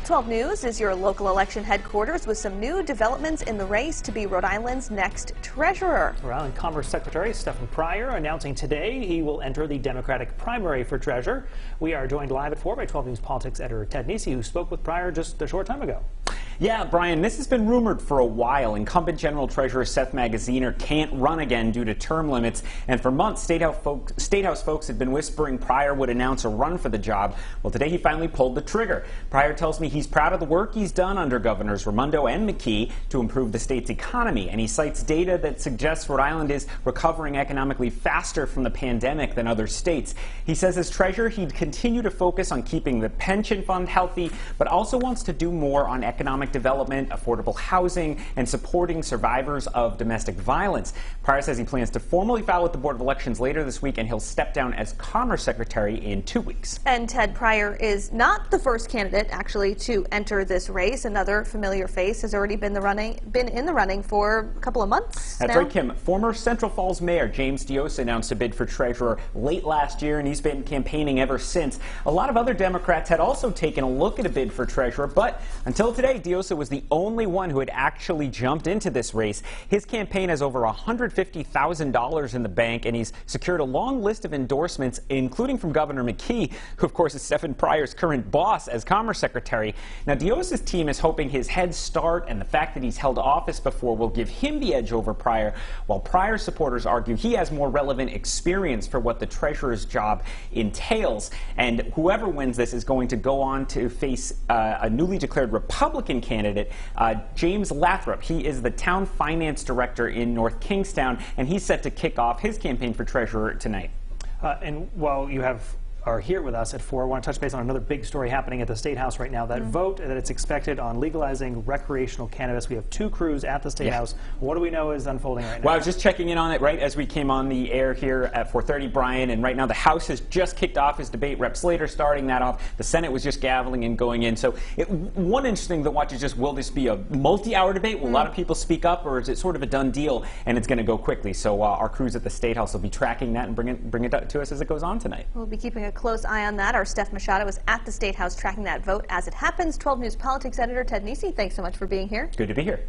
12 News is your local election headquarters with some new developments in the race to be Rhode Island's next treasurer. Rhode Island Commerce Secretary Stefan Pryor announcing today he will enter the Democratic primary for treasurer. We are joined live at 4 by 12 News politics editor Ted Nesi, who spoke with Pryor just a short time ago. Yeah, Brian, this has been rumored for a while. Incumbent General Treasurer Seth Magaziner can't run again due to term limits, and for months, State House folks had been whispering Pryor would announce a run for the job. Well, today he finally pulled the trigger. Pryor tells me he's proud of the work he's done under Governors Raimondo and McKee to improve the state's economy, and he cites data that suggests Rhode Island is recovering economically faster from the pandemic than other states. He says as treasurer, he'd continue to focus on keeping the pension fund healthy, but also wants to do more on economic development, affordable housing, and supporting survivors of domestic violence. Pryor says he plans to formally file with the Board of Elections later this week, and he'll step down as Commerce Secretary in 2 weeks. And Ted, Pryor is not the first candidate actually to enter this race. Another familiar face has already been in the running for a couple of months. That's now. right, Kim. Former Central Falls Mayor James Diossa announced a bid for treasurer late last year, and he's been campaigning ever since. A lot of other Democrats had also taken a look at a bid for treasurer, but until today, Diossa was the only one who had actually jumped into this race. His campaign has over $150,000 in the bank, and he's secured a long list of endorsements, including from Governor McKee, who of course is Stefan Pryor's current boss as Commerce Secretary. Now, Diossa's team is hoping his head start and the fact that he's held office before will give him the edge over Pryor, while Pryor's supporters argue he has more relevant experience for what the treasurer's job entails. And whoever wins this is going to go on to face a newly declared Republican candidate, James Lathrop. He is the town finance director in North Kingstown, and he's set to kick off his campaign for treasurer tonight. And while you are here with us at 4, I want to touch base on another big story happening at the State House right now. That vote that it's expected on legalizing recreational cannabis. We have 2 crews at the State House. What do we know is unfolding right now? Well, I was just checking in on it right as we came on the air here at 4:30, Brian, and right now the House has just kicked off his debate. Rep. Slater starting that off. The Senate was just gaveling and going in. So one interesting thing to watch is just, will this be a multi-hour debate? Will a lot of people speak up, or is it sort of a done deal and it's going to go quickly? So our crews at the State House will be tracking that and bring it to us as it goes on tonight. We'll be keeping a close eye on that. Our Steph Machado is at the State House tracking that vote as it happens. 12 News politics editor Ted Nesi, thanks so much for being here. Good to be here.